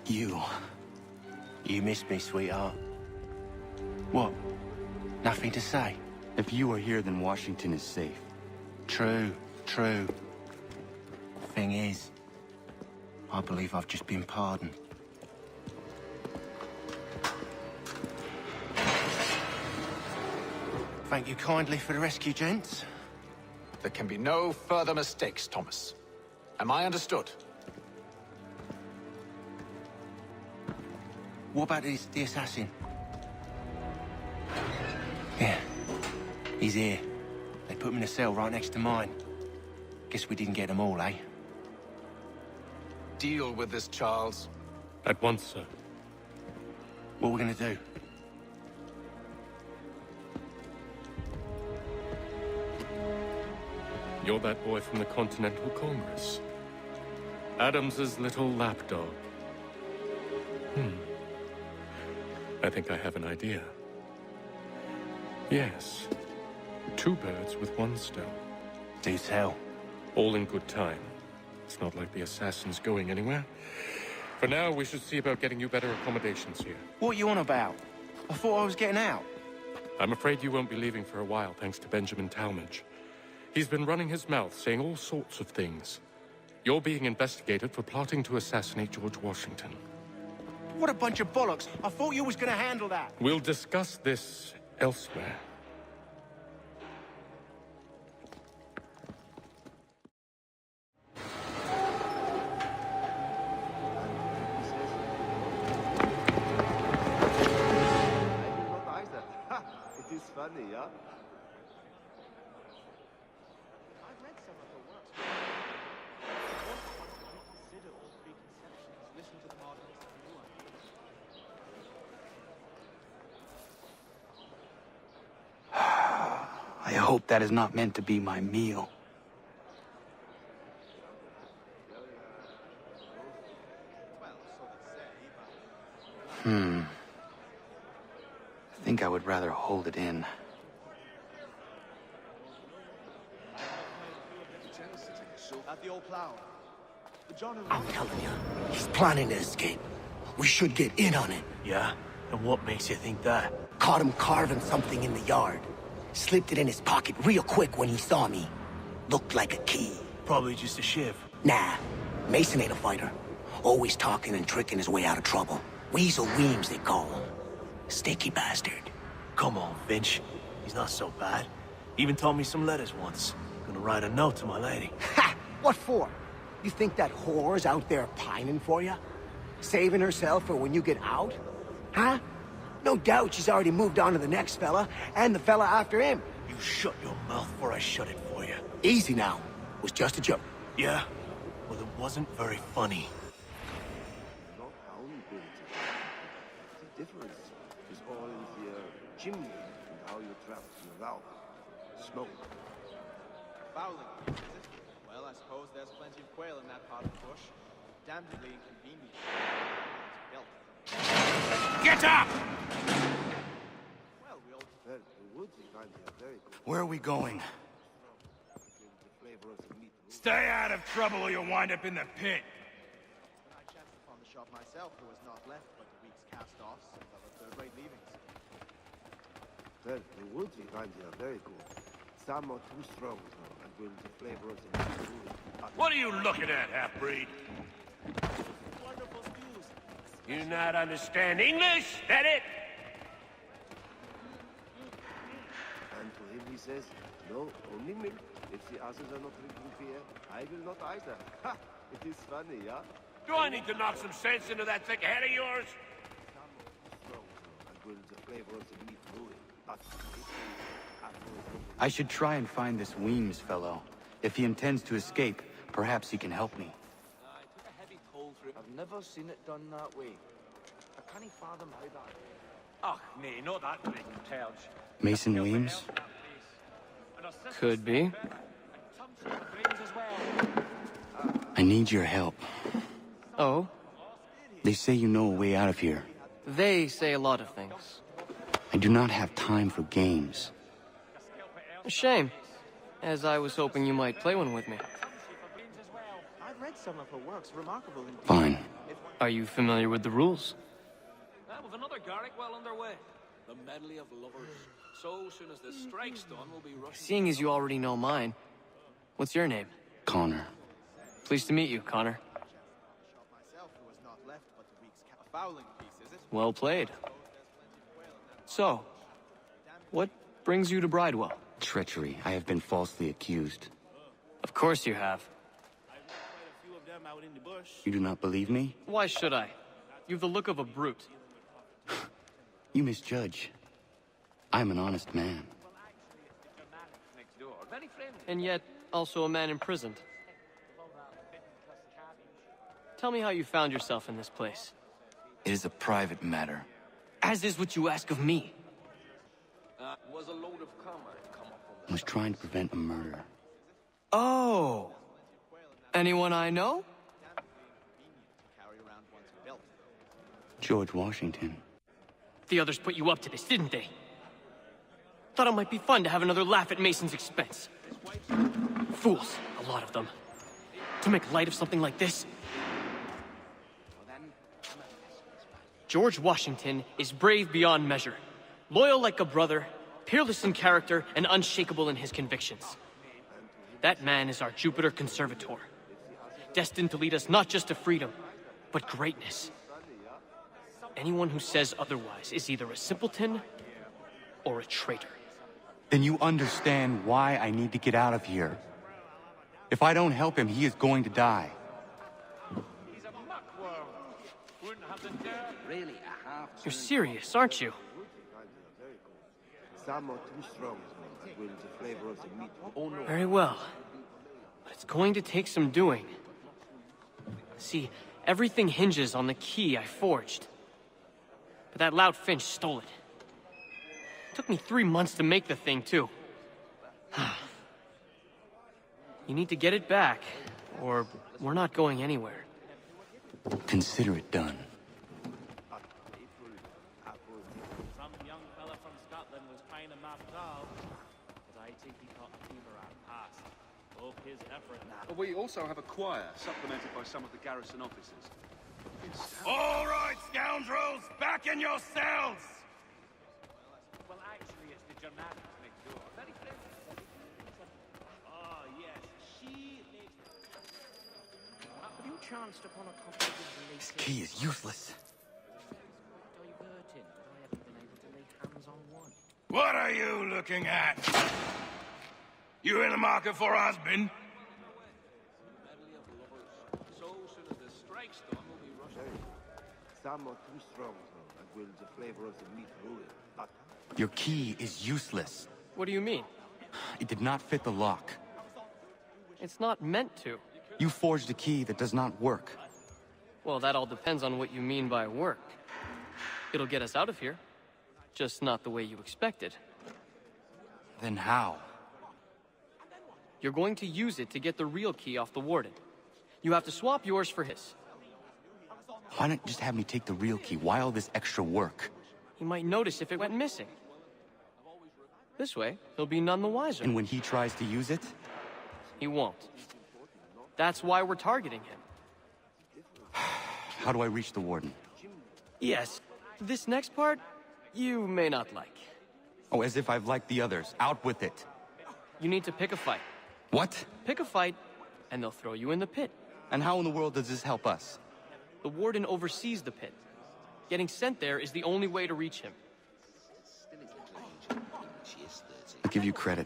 You. You missed me, sweetheart. What? Nothing to say? If you are here, then Washington is safe. True, true. Thing is, I believe I've just been pardoned. Thank you kindly for the rescue, gents. There can be no further mistakes, Thomas. Am I understood? What about the assassin? Yeah, he's here. They put him in a cell right next to mine. Guess we didn't get them all, eh? Deal with this, Charles. At once, sir. What are we gonna do? You're that boy from the Continental Congress. Adams's little lapdog. I think I have an idea. Yes. 2 birds with 1 stone. Do tell. All in good time. It's not like the assassin's going anywhere. For now, we should see about getting you better accommodations here. What are you on about? I thought I was getting out. I'm afraid you won't be leaving for a while, thanks to Benjamin Talmadge. He's been running his mouth, saying all sorts of things. You're being investigated for plotting to assassinate George Washington. What a bunch of bollocks. I thought you was gonna handle that. We'll discuss this elsewhere. It is funny, yeah? I've read some of her works. Reconsider all preconceptions. Listen to the modernists and new ideas. I hope that is not meant to be my meal. I think I would rather hold it in. At the old plow. I'm telling you, he's planning to escape. We should get in on it. Yeah? And what makes you think that? Caught him carving something in the yard. Slipped it in his pocket real quick when he saw me. Looked like a key. Probably just a shiv. Nah, Mason ain't a fighter. Always talking and tricking his way out of trouble. Weasel Weems, they call him. Sticky bastard. Come on, Finch. He's not so bad. Even told me some letters once. Gonna write a note to my lady. Ha! What for? You think that whore's out there pining for you? Saving herself for when you get out? Huh? No doubt she's already moved on to the next fella, and the fella after him. You shut your mouth before I shut it for you. Easy now. Was just a joke. Yeah? Well, it wasn't very funny. Not how you build it. The difference is all in the chimney and how you trap the rauch. Smoke. Fouling, is it? Well, I suppose there's plenty of quail in that part of the bush. Damnably inconvenient. Get up! Well, we all... Well, the woods you find here are very good. Where are we going? The flavor of the meat. Stay out of trouble or you'll wind up in the pit. When I chanced upon the shop myself, there was not left but the week's cast-offs and other third-rate leavings. Well, the woods you find here are very good. Some are too strong, though, and will the flavor of the meat ruin. What are you looking at, half-breed? Wonderful stews. You not understand English? That it? And to him he says, no, only milk. If the others are not drinking beer, I will not either. Ha! It is funny, yeah? Do I need to knock some sense into that thick head of yours? Some are too strong, though, and will the flavor of the meat ruin. But I should try and find this Weems fellow. If he intends to escape, perhaps he can help me. I took a heavy toll through... I've never seen it done that way. I can't fathom how that... Ach, nee, not that big couch. Mason Weems? Could be. I need your help. Oh? They say you know a way out of here. They say a lot of things. I do not have time for games. A shame, as I was hoping you might play one with me. I've read some of her works, remarkable indeed. Fine. Are you familiar with the rules? With another Garrick well underway. The medley of lovers. So soon as the strike's done, we'll be rushing. Seeing as you already know mine, what's your name? Connor. Pleased to meet you, Connor. Myself, who was not left but the week's a fouling piece, is it? Well played. So, what brings you to Bridewell? Treachery. I have been falsely accused. Of course you have. You do not believe me? Why should I? You've the look of a brute. You misjudge. I'm an honest man. And yet, also a man imprisoned. Tell me how you found yourself in this place. It is a private matter. As is what you ask of me. Was a load of comrade come up on I was trying to prevent a murder. Oh! Anyone I know? George Washington. The others put you up to this, didn't they? Thought it might be fun to have another laugh at Mason's expense. Fools, a lot of them. To make light of something like this. George Washington is brave beyond measure, loyal like a brother, peerless in character, and unshakable in his convictions. That man is our Jupiter Conservator, destined to lead us not just to freedom, but greatness. Anyone who says otherwise is either a simpleton or a traitor. Then you understand why I need to get out of here. If I don't help him, he is going to die. He's a muckworm. Wouldn't have the dirt. Really, a half. You're serious, aren't you? Some are too strong, but will the flavor of the meat. Oh no. Very well. But it's going to take some doing. See, everything hinges on the key I forged. But that lout Finch stole it. Took me 3 months to make the thing, too. You need to get it back, or we're not going anywhere. Consider it done. Some young fella from Scotland was trying to map Dahl, but I think he caught a fever out past. Hope his effort now. We also have a choir, supplemented by some of the garrison officers. All right, scoundrels, back in your cells! Well, actually, it's the Germanics next door. Very friendly. Oh, yes, she lives... Have you chanced upon a copy of the latest... This key is useless. Diverting, but I haven't been able to lay hands on one. What are you looking at? You in the market for a husband? Some are too strong, and will the flavor of the meat ruin. But Your key is useless. What do you mean? It did not fit the lock. It's not meant to. You forged a key that does not work. Well, that all depends on what you mean by work. It'll get us out of here. Just not the way you expected. Then how? You're going to use it to get the real key off the warden. You have to swap yours for his. Why not just have me take the real key? Why all this extra work? He might notice if it went missing. This way, he'll be none the wiser. And when he tries to use it? He won't. That's why we're targeting him. How do I reach the warden? Yes, this next part, you may not like. Oh, as if I've liked the others. Out with it. You need to pick a fight. What? Pick a fight, and they'll throw you in the pit. And how in the world does this help us? The warden oversees the pit. Getting sent there is the only way to reach him. I'll give you credit.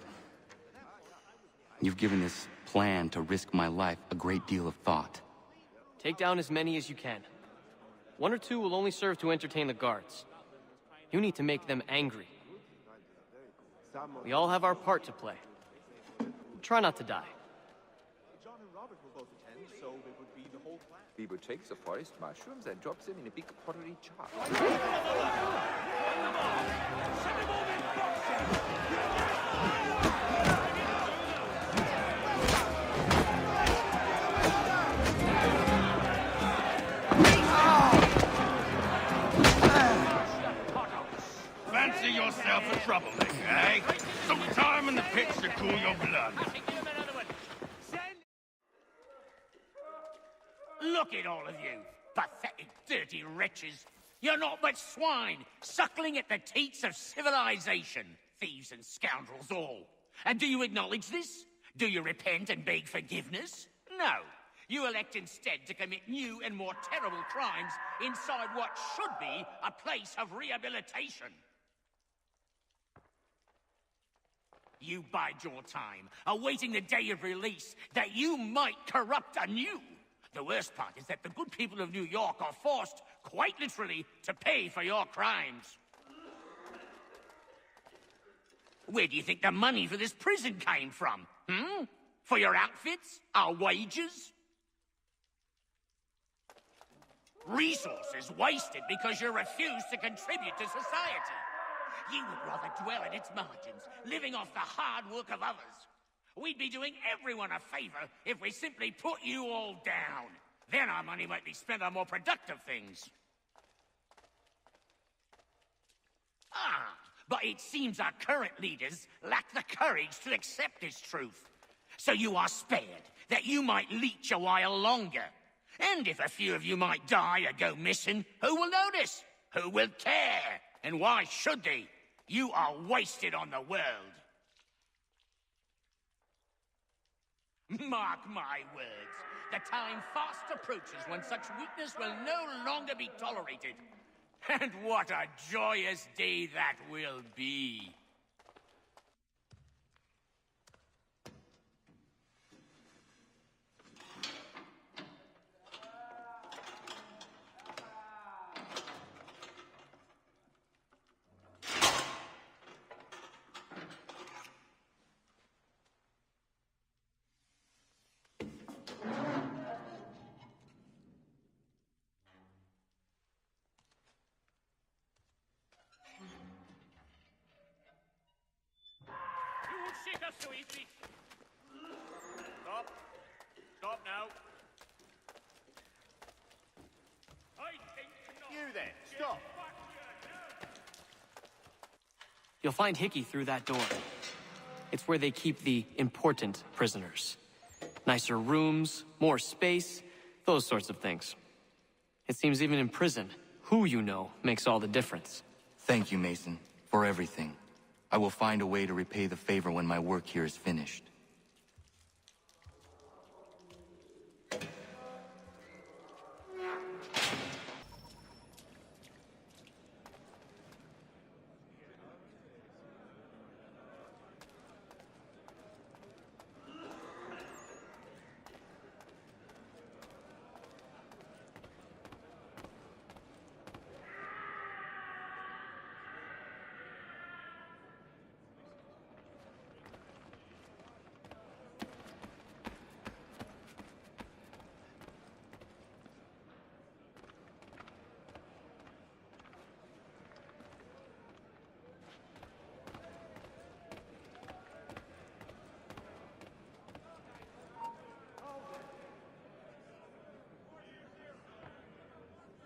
You've given this plan to risk my life a great deal of thought. Take down as many as you can. 1 or 2 will only serve to entertain the guards. You need to make them angry. We all have our part to play. Try not to die. John and Robert will both attend, so it would be the whole clan. Bieber takes the forest mushrooms and drops them in a big pottery jar. Fancy yourself a troublemaker, eh? Some time in the pits to cool your blood. Look at all of you. Pathetic, dirty wretches. You're not but swine, suckling at the teats of civilization. Thieves and scoundrels all. And do you acknowledge this? Do you repent and beg forgiveness? No. You elect instead to commit new and more terrible crimes inside what should be a place of rehabilitation. You bide your time, awaiting the day of release, that you might corrupt anew. The worst part is that the good people of New York are forced, quite literally, to pay for your crimes. Where do you think the money for this prison came from? For your outfits? Our wages? Resources wasted because you refuse to contribute to society. You would rather dwell in its margins, living off the hard work of others. We'd be doing everyone a favor if we simply put you all down. Then our money might be spent on more productive things. But it seems our current leaders lack the courage to accept this truth. So you are spared, that you might leech a while longer. And if a few of you might die or go missing, who will notice? Who will care? And why should they? You are wasted on the world. Mark my words. The time fast approaches when such weakness will no longer be tolerated. And what a joyous day that will be. Shake us so easy. Stop. Stop now. I think not. You then, stop. You'll find Hickey through that door. It's where they keep the important prisoners. Nicer rooms, more space, those sorts of things. It seems even in prison, who you know makes all the difference. Thank you, Mason, for everything. I will find a way to repay the favor when my work here is finished.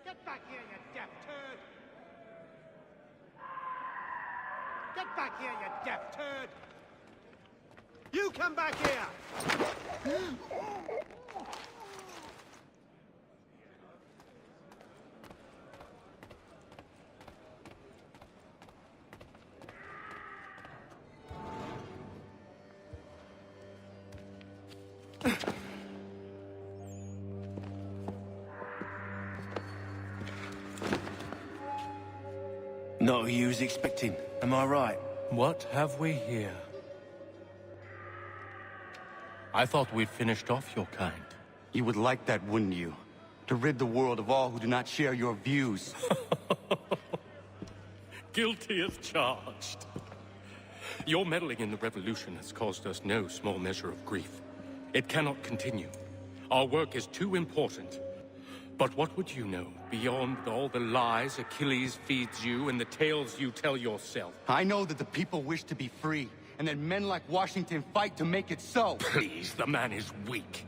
Get back here, you deaf turd! Get back here, you deaf turd! You come back here! Not who you was expecting, am I right? What have we here? I thought we'd finished off your kind. You would like that, wouldn't you? To rid the world of all who do not share your views. Guilty as charged. Your meddling in the revolution has caused us no small measure of grief. It cannot continue. Our work is too important. But what would you know beyond all the lies Achilles feeds you and the tales you tell yourself? I know that the people wish to be free, and that men like Washington fight to make it so. Please, the man is weak.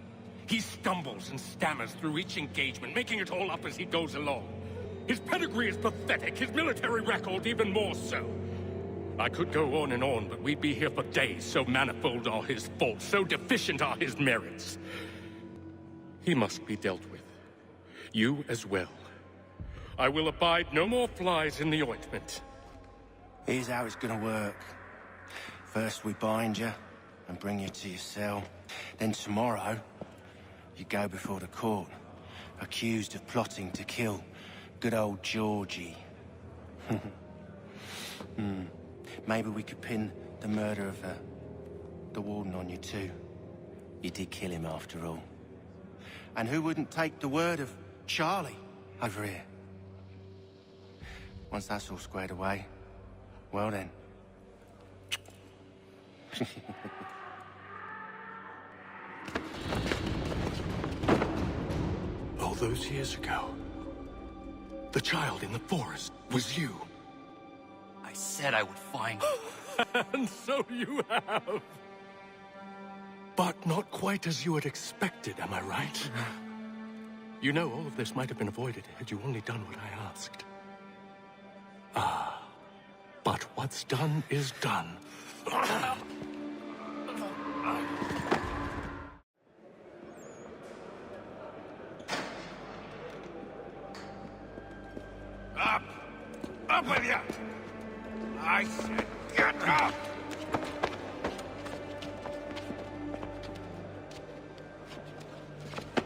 He stumbles and stammers through each engagement, making it all up as he goes along. His pedigree is pathetic, his military record even more so. I could go on and on, but we'd be here for days, so manifold are his faults, so deficient are his merits. He must be dealt with. You as well. I will abide no more flies in the ointment. Here's how it's gonna work. First we bind you and bring you to your cell. Then tomorrow, you go before the court, accused of plotting to kill good old Georgie. Maybe we could pin the murder of the warden on you too. You did kill him after all. And who wouldn't take the word of Charlie over here? Once that's all squared away, well then. All those years ago, the child in the forest was you. I said I would find you. And so you have. But not quite as you had expected, am I right? You know, all of this might have been avoided had you only done what I asked. Ah, but what's done is done. Up! Up with you! I said get up!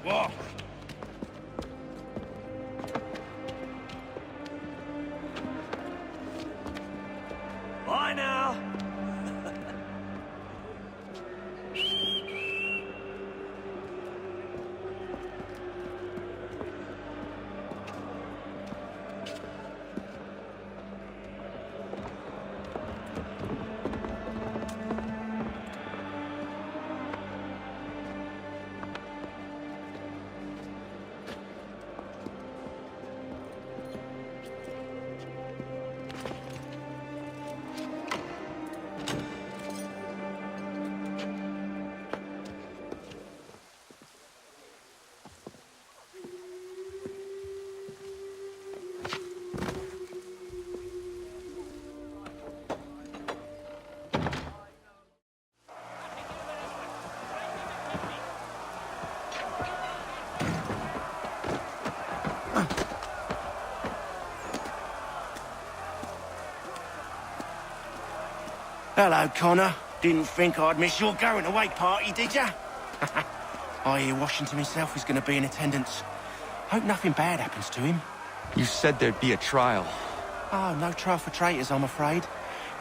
Walk! Bye now! Hello, Connor. Didn't think I'd miss your going away party, did ya? I hear Washington himself is going to be in attendance. Hope nothing bad happens to him. You said there'd be a trial. Oh, no trial for traitors, I'm afraid.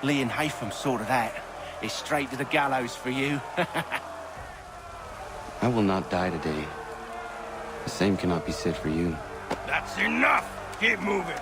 Lee and Haytham sorted that. It's straight to the gallows for you. I will not die today. The same cannot be said for you. That's enough! Keep moving!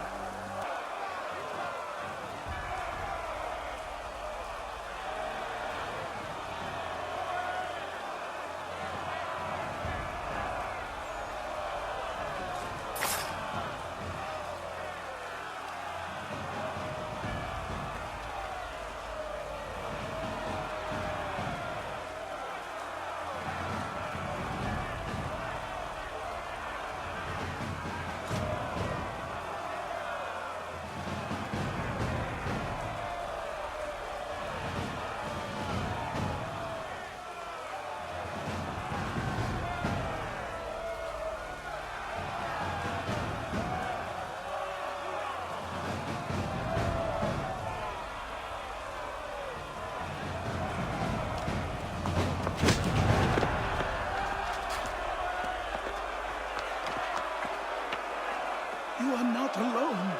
You are not alone.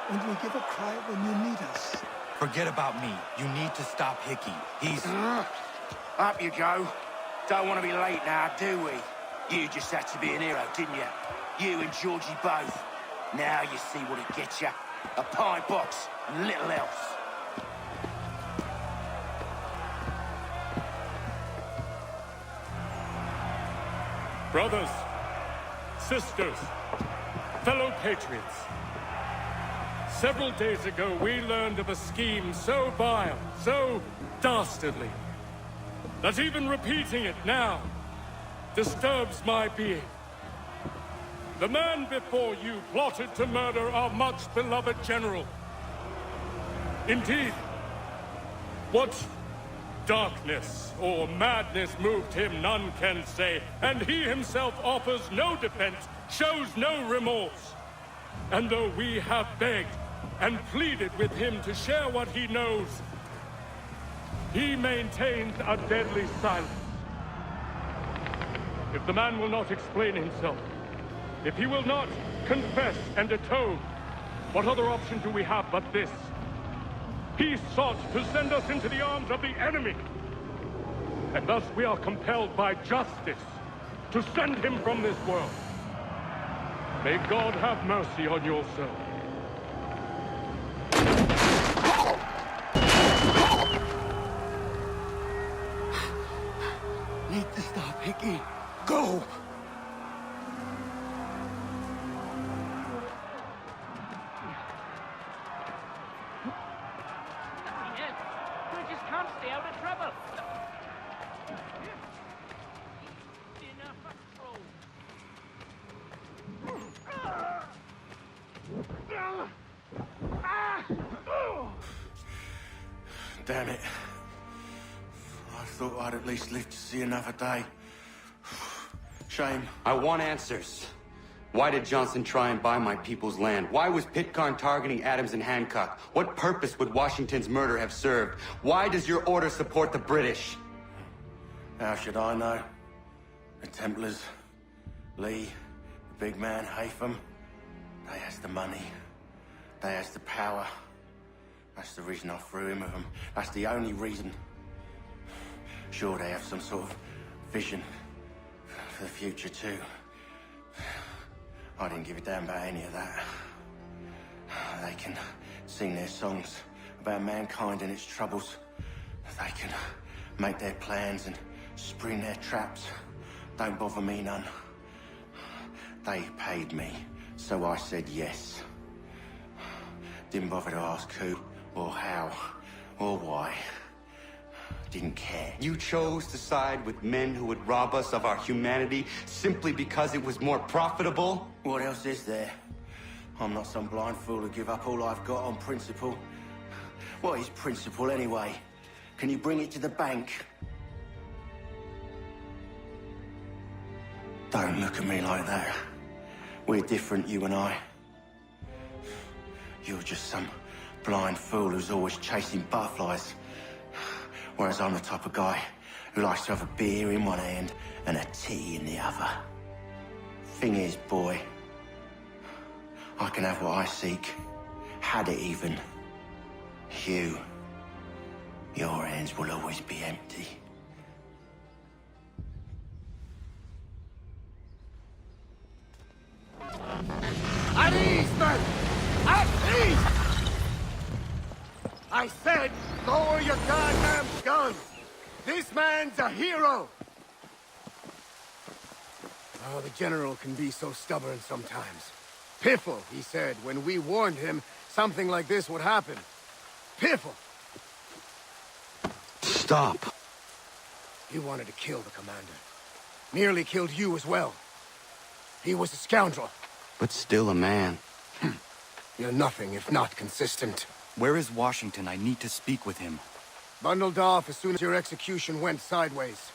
And we give a cry when you need us. Forget about me. You need to stop Hickey. He's... Up you go. Don't want to be late now, do we? You just had to be an hero, didn't you? You and Georgie both. Now you see what it gets you. A pie box and little else. Brothers, sisters, fellow patriots. Several days ago, we learned of a scheme so vile, so dastardly, that even repeating it now disturbs my being. The man before you plotted to murder our much-beloved general. Indeed, what darkness or madness moved him, none can say, and he himself offers no defense, shows no remorse. And though we have begged and pleaded with him to share what he knows, he maintains a deadly silence. If the man will not explain himself, if he will not confess and atone, what other option do we have but this? He sought to send us into the arms of the enemy. And thus we are compelled by justice to send him from this world. May God have mercy on your soul. Need to stop, Hickey. Go! We just can't stay out of trouble. Damn it. I thought I'd at least live to see another day. Shame. I want answers. Why did Johnson try and buy my people's land? Why was Pitcairn targeting Adams and Hancock? What purpose would Washington's murder have served? Why does your order support the British? How should I know? The Templars, Lee, the big man, Haytham, they has the money. They has the power. That's the reason I threw in with them. That's the only reason. Sure, they have some sort of vision for the future, too. I didn't give a damn about any of that. They can sing their songs about mankind and its troubles. They can make their plans and spring their traps. Don't bother me none. They paid me, so I said yes. Didn't bother to ask who, or how, or why. Didn't care. You chose to side with men who would rob us of our humanity simply because it was more profitable? What else is there? I'm not some blind fool to give up all I've got on principle. What is principle anyway? Can you bring it to the bank? Don't look at me like that. We're different, you and I. You're just some blind fool who's always chasing butterflies. Whereas I'm the type of guy who likes to have a beer in one hand and a tea in the other. Thing is, boy, I can have what I seek. Had it even. Your hands will always be empty. At ease, men! At ease! I said, lower your goddamn guns! This man's a hero! Oh, the General can be so stubborn sometimes. Piffle, he said, when we warned him something like this would happen. Piffle! Stop. He wanted to kill the commander. Nearly killed you as well. He was a scoundrel. But still a man. You're nothing if not consistent. Where is Washington? I need to speak with him. Bundled off as soon as your execution went sideways.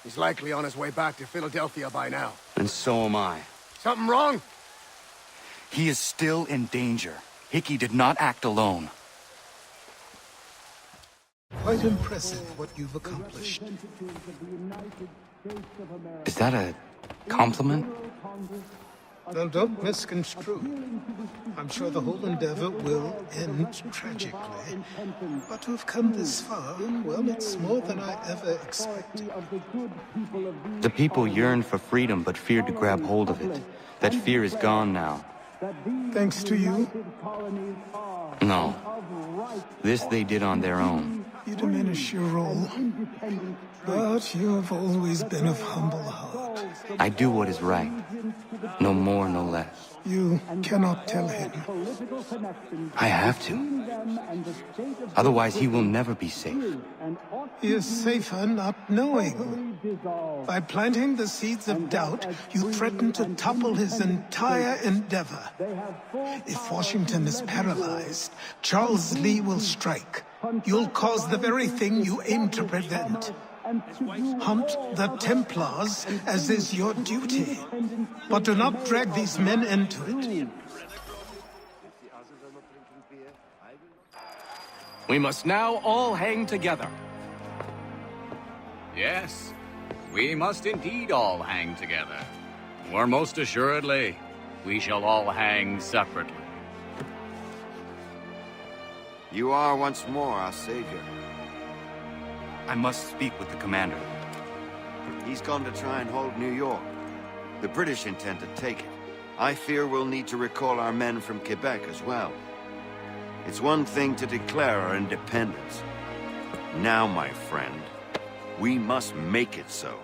He's likely on his way back to Philadelphia by now. And so am I. Something wrong? He is still in danger. Hickey did not act alone. Quite impressive what you've accomplished. Is that a compliment? Well, don't misconstrue. I'm sure the whole endeavor will end tragically. But to have come this far, well, it's more than I ever expected. The people yearned for freedom but feared to grab hold of it. That fear is gone now. Thanks to you? No. This they did on their own. You diminish your role. But you have always been of humble heart. I do what is right. No more, no less. You cannot tell him. I have to. Otherwise, he will never be safe. He is safer not knowing. By planting the seeds of doubt, you threaten to topple his entire endeavor. If Washington is paralyzed, Charles Lee will strike. you'll cause the very thing you aim to prevent. Hunt the Templars, as is your duty. But do not drag these men into it. We must now all hang together. Yes, we must indeed all hang together. Or most assuredly, we shall all hang separately. You are once more our savior. I must speak with the commander. He's gone to try and hold New York. The British intend to take it. I fear we'll need to recall our men from Quebec as well. It's one thing to declare our independence. Now, my friend, we must make it so.